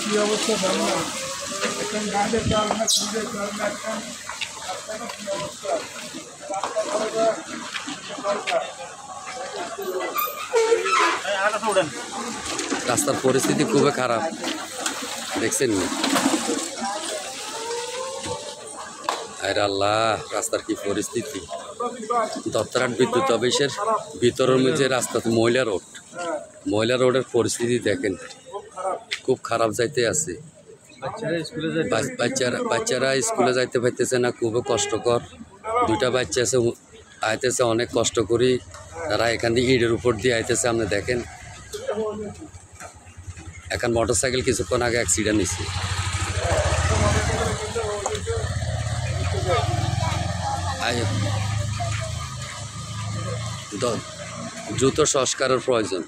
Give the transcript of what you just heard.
কি অবস্থা জানো না, এখন গাঁদের চাল না, খুঁজে চাল না, এখন কি অবস্থা রাস্তার পরিস্থিতি খুবই খারাপ দেখছেন না? আরে আল্লাহ, রাস্তার কি পরিস্থিতি! দত্তরাট বিদ্যুৎ অফিসের ভিতরের মধ্যে রাস্তা, ময়লা রোডের পরিস্থিতি দেখেন, খুব খারাপ যাইতে আছে। বাচ্চারা স্কুলে যাইতে পারতেছে না, খুবই কষ্টকর। দুইটা বাচ্চা আছে, আইতেছে অনেক কষ্ট করি, তারা এখান দিয়ে ইটের উপর দিয়ে আইতেছে। আপনি দেখেন, এখন মোটরসাইকেল কিছুক্ষণ আগে অ্যাক্সিডেন্ট হয়েছে। দ্রুত সংস্কারের প্রয়োজন।